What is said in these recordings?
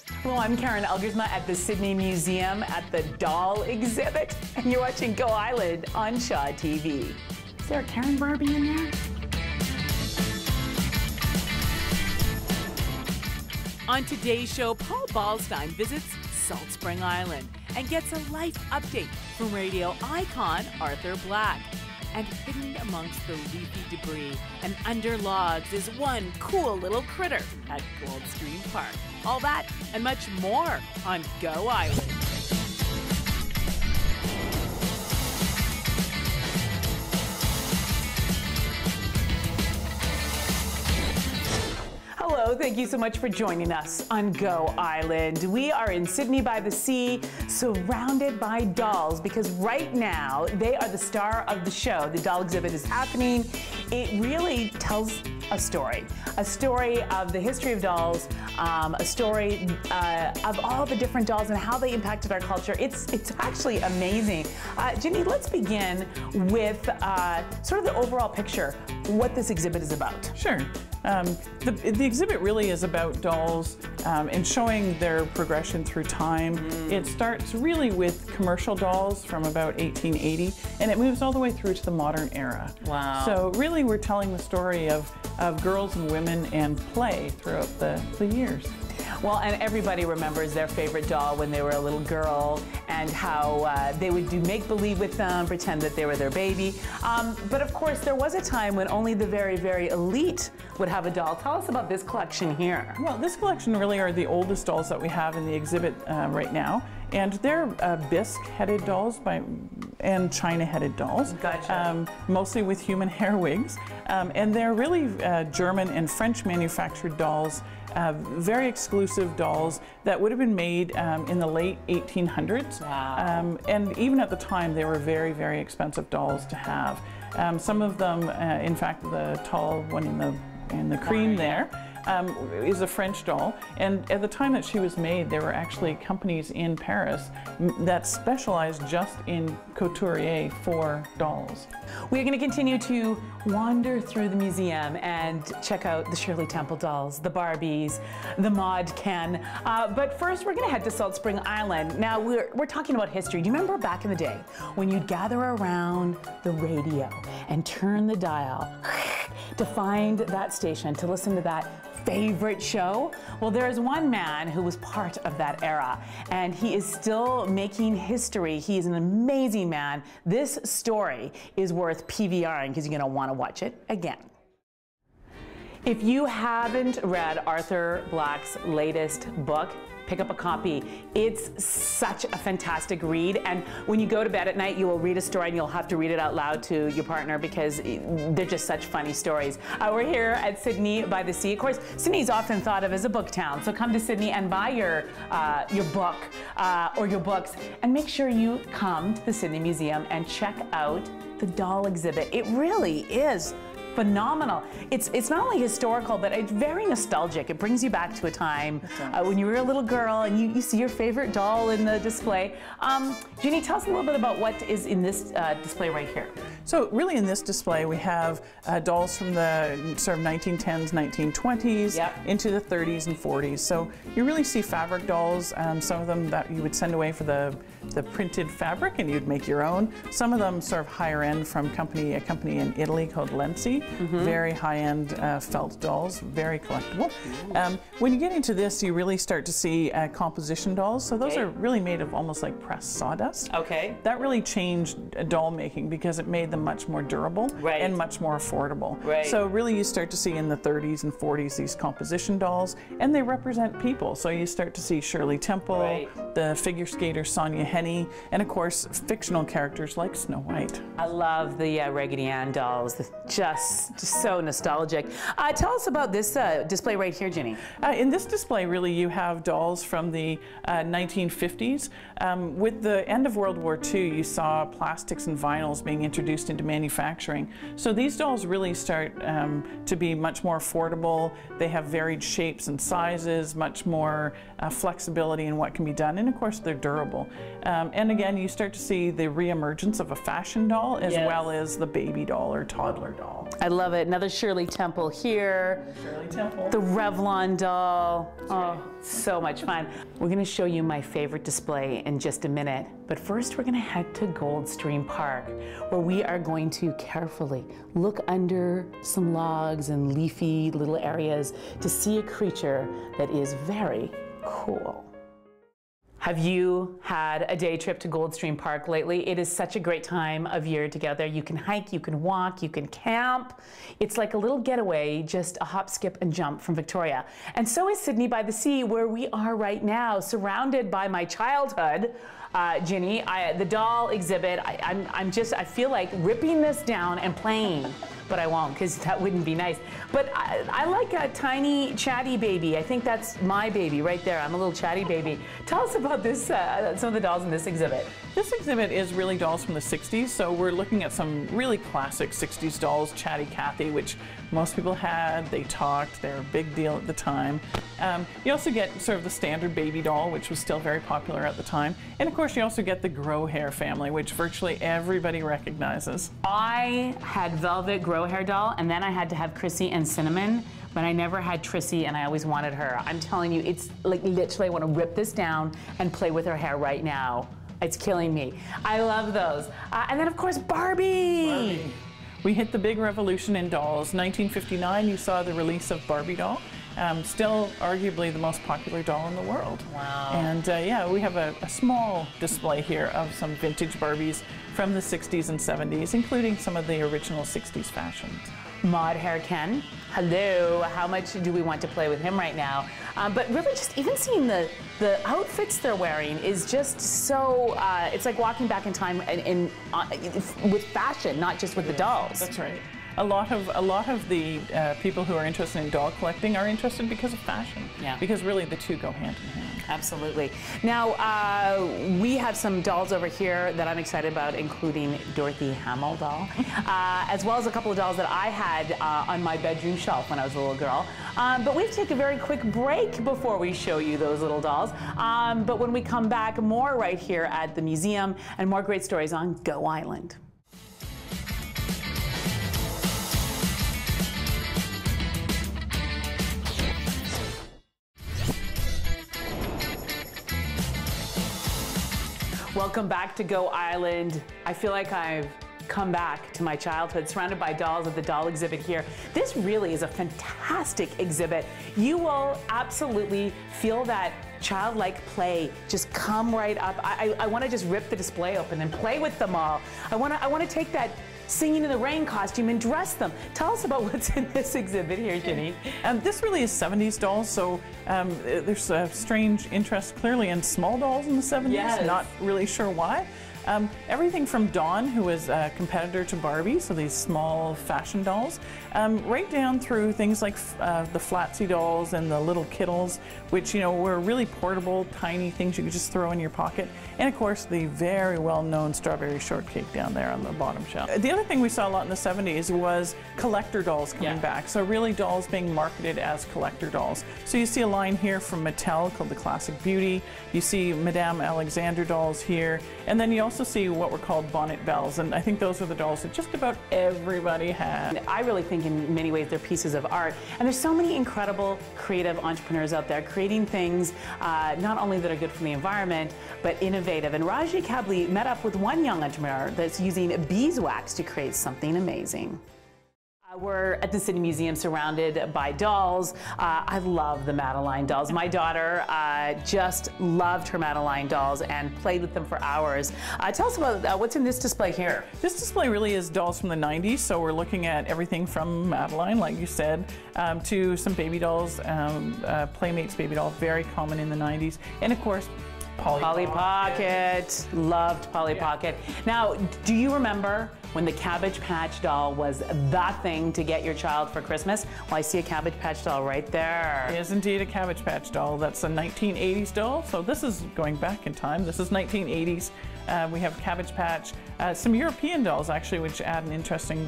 Hello, I'm Karen Elgersma at the Sydney Museum at the doll exhibit, and you're watching Go Island on Shaw TV. Is there a Karen Barbie in there? On today's show, Paul Ballstein visits Salt Spring Island and gets a life update from radio icon Arthur Black. And hidden amongst the leafy debris and under logs is one cool little critter at Goldstream Park. All that and much more on Go Island. Hello, thank you so much for joining us on Go Island. We are in Sydney by the Sea, surrounded by dolls, because right now they are the star of the show. The doll exhibit is happening. It really tells a story of the history of dolls, a story of all the different dolls and how they impacted our culture. It's actually amazing. Ginny, let's begin with sort of the overall picture, what this exhibit is about. Sure. The exhibit really is about dolls and showing their progression through time. It starts really with commercial dolls from about 1880, and it moves all the way through to the modern era. Wow. So really we're telling the story of girls and women and play throughout the years. Well, and everybody remembers their favorite doll when they were a little girl and how they would do make-believe with them, pretend that they were their baby. But of course, there was a time when only the very, very elite would have a doll. Tell us about this collection here. Well, this collection really are the oldest dolls that we have in the exhibit right now. And they're bisque-headed dolls and China-headed dolls. Gotcha. Mostly with human hair wigs. And they're really German and French manufactured dolls, very exclusive dolls that would have been made in the late 1800s. Wow. And even at the time, they were very, very expensive dolls to have. Some of them, in fact, the tall one in the cream there, is a French doll, and at the time that she was made, there were actually companies in Paris that specialized just in couturier for dolls. We're going to continue to wander through the museum and check out the Shirley Temple dolls, the Barbies, the Maud Ken. But first, we're going to head to Salt Spring Island. Now, we're talking about history. Do you remember back in the day when you'd gather around the radio and turn the dial to find that station, to listen to that favorite show? Well, there's one man who was part of that era, and he is still making history. He is an amazing man. This story is worth PVRing because you're going to want to watch it again. If you haven't read Arthur Black's latest book, pick up a copy. It's such a fantastic read, and when you go to bed at night, you will read a story and you'll have to read it out loud to your partner because they're just such funny stories. We're here at Sydney by the Sea. Of course, Sydney's often thought of as a book town, so come to Sydney and buy your book or your books, and make sure you come to the Sydney Museum and check out the doll exhibit. It really is phenomenal. It's not only historical, but it's very nostalgic. It brings you back to a time when you were a little girl and you see your favorite doll in the display. Ginny, tell us a little bit about what is in this display right here. So really in this display we have dolls from the sort of 1910s, 1920s into the 30s and 40s. So you really see fabric dolls, some of them that you would send away for the printed fabric and you'd make your own. Some of them sort of higher end from a company in Italy called Lenzi. Very high-end felt dolls, very collectible. When you get into this, you really start to see composition dolls. So those are really made of almost like pressed sawdust. Okay. That really changed doll making because it made them much more durable and much more affordable. So really you start to see in the 30s and 40s these composition dolls, and they represent people. So you start to see Shirley Temple, the figure skater Sonia Henney, and of course fictional characters like Snow White. I love the Raggedy Ann dolls. Just so nostalgic. Tell us about this display right here, Ginny. In this display, really, you have dolls from the 1950s. With the end of World War II, you saw plastics and vinyls being introduced into manufacturing. So these dolls really start to be much more affordable. They have varied shapes and sizes, much more flexibility in what can be done, and of course they're durable. And again, you start to see the reemergence of a fashion doll as well as the baby doll or toddler doll. I love it. Another Shirley Temple here. Shirley Temple. The Revlon doll. That's oh, right. So much fun. We're going to show you my favorite display in just a minute, but first we're going to head to Goldstream Park, where we are going to carefully look under some logs and leafy little areas to see a creature that is very cool. Have you had a day trip to Goldstream Park lately? It is such a great time of year to get there. You can hike, you can walk, you can camp. It's like a little getaway, just a hop, skip, and jump from Victoria. And so is Sydney by the Sea, where we are right now, surrounded by my childhood. Ginny, the doll exhibit, I feel like ripping this down and playing, but I won't, because that wouldn't be nice. But I like a tiny chatty baby. I think that's my baby right there. I'm a little chatty baby. Tell us about this, some of the dolls in this exhibit. This exhibit is really dolls from the 60s, so we're looking at some really classic 60s dolls. Chatty Cathy, which most people had, they talked, they were a big deal at the time. You also get sort of the standard baby doll, which was still very popular at the time. And of course you also get the Grow Hair family, which virtually everybody recognizes. I had Velvet Grow Hair doll, and then I had to have Chrissy and Cinnamon, but I never had Trissy, and I always wanted her. I'm telling you, it's like literally I want to rip this down and play with her hair right now. It's killing me. I love those. And then of course Barbie. We hit the big revolution in dolls. 1959, you saw the release of Barbie doll. Still arguably the most popular doll in the world. Wow. And yeah, we have a small display here of some vintage Barbies from the 60s and 70s, including some of the original 60s fashions. Mod Hair Ken, hello. How much do we want to play with him right now? But really just even seeing the outfits they're wearing is just so, it's like walking back in time with fashion, not just with the dolls. That's right. A lot of the people who are interested in doll collecting are interested because of fashion. Yeah. Because really the two go hand in hand. Absolutely. Now, we have some dolls over here that I'm excited about, including Dorothy Hamill doll, as well as a couple of dolls that I had on my bedroom shelf when I was a little girl. But we have to take a very quick break before we show you those little dolls. But when we come back, more right here at the museum and more great stories on Go Island. Welcome back to Go Island. I feel like I've come back to my childhood, surrounded by dolls at the doll exhibit here. This really is a fantastic exhibit. You will absolutely feel that childlike play just come right up. I want to just rip the display open and play with them all. I want to take that Singing in the Rain costume and dress them. Tell us about what's in this exhibit here, Ginny. This really is 70s dolls, so there's a strange interest clearly in small dolls in the 70s. Yes. Not really sure why. Everything from Dawn, who was a competitor to Barbie, so these small fashion dolls, right down through things like the Flatsy dolls and the little Kittles, which, you know, were really portable, tiny things you could just throw in your pocket. And of course, the very well-known Strawberry Shortcake down there on the bottom shelf. The other thing we saw a lot in the 70s was collector dolls coming back. So really dolls being marketed as collector dolls. So you see a line here from Mattel called the Classic Beauty. You see Madame Alexander dolls here. And then you also see what were called Bonnet Belles, and I think those are the dolls that just about everybody had. I really think in many ways they're pieces of art, and there's so many incredible creative entrepreneurs out there creating things not only that are good for the environment, but innovative. And Raji Kabli met up with one young entrepreneur that's using beeswax to create something amazing. We're at the Sydney Museum surrounded by dolls. I love the Madeline dolls. My daughter just loved her Madeline dolls and played with them for hours. Tell us about what's in this display here. This display really is dolls from the 90s, so we're looking at everything from Madeline, like you said, to some baby dolls, Playmates baby doll, very common in the 90s, and of course, Polly Pocket. Loved Polly Pocket. Now, do you remember when the Cabbage Patch doll was the thing to get your child for Christmas? Well, I see a Cabbage Patch doll right there. It is indeed a Cabbage Patch doll. That's a 1980s doll, so this is going back in time. This is 1980s. We have Cabbage Patch, some European dolls actually, which add an interesting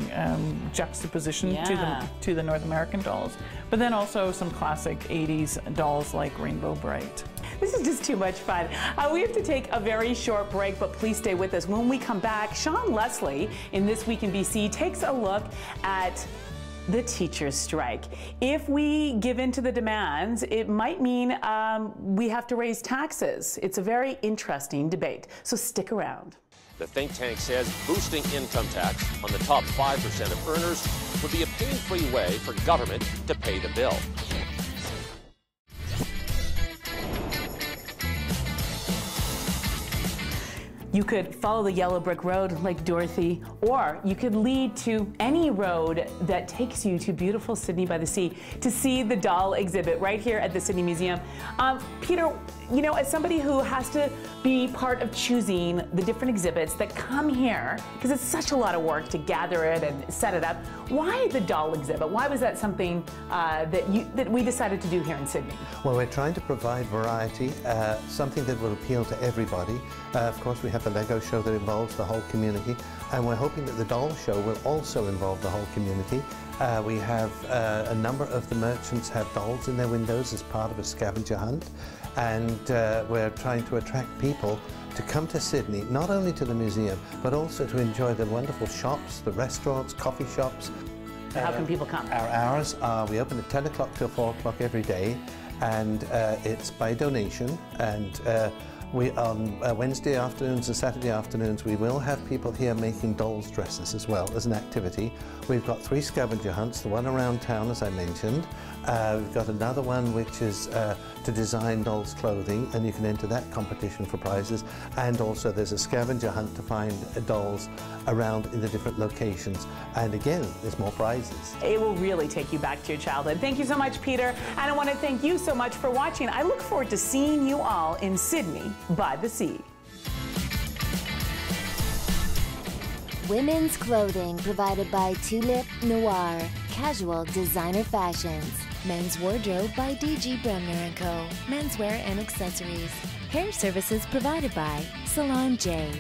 juxtaposition to the North American dolls. But then also some classic 80s dolls like Rainbow Bright. This is just too much fun. We have to take a very short break, but please stay with us. When we come back, Sean Leslie in This Week in BC takes a look at the teachers' strike. If we give in to the demands, it might mean we have to raise taxes. It's a very interesting debate, so stick around. The think tank says boosting income tax on the top 5% of earners would be a pain-free way for government to pay the bill. You could follow the yellow brick road like Dorothy, or you could lead to any road that takes you to beautiful Sydney by the Sea to see the doll exhibit right here at the Sydney Museum. Peter, you know, as somebody who has to be part of choosing the different exhibits that come here, because it's such a lot of work to gather it and set it up, why the doll exhibit? Why was that something that we decided to do here in Sydney? Well, we're trying to provide variety, something that will appeal to everybody. Of course, we have the Lego show that involves the whole community, and we're hoping that the doll show will also involve the whole community. We have a number of the merchants have dolls in their windows as part of a scavenger hunt, and we're trying to attract people to come to Sydney, not only to the museum, but also to enjoy the wonderful shops, the restaurants, coffee shops. How can people come? Our hours are, we open at 10 o'clock till 4 o'clock every day, and it's by donation, and we, on Wednesday afternoons and Saturday afternoons, we will have people here making dolls' dresses as well as an activity. We've got 3 scavenger hunts, the one around town, as I mentioned. We've got another one which is to design dolls' clothing, and you can enter that competition for prizes. And also there's a scavenger hunt to find dolls around in the different locations. And again, there's more prizes. It will really take you back to your childhood. Thank you so much, Peter. And I want to thank you so much for watching. I look forward to seeing you all in Sydney by the Sea. Women's clothing provided by Tulip Noir, casual designer fashions. Men's wardrobe by DG Bremner & Co. Menswear and accessories. Hair services provided by Salon J.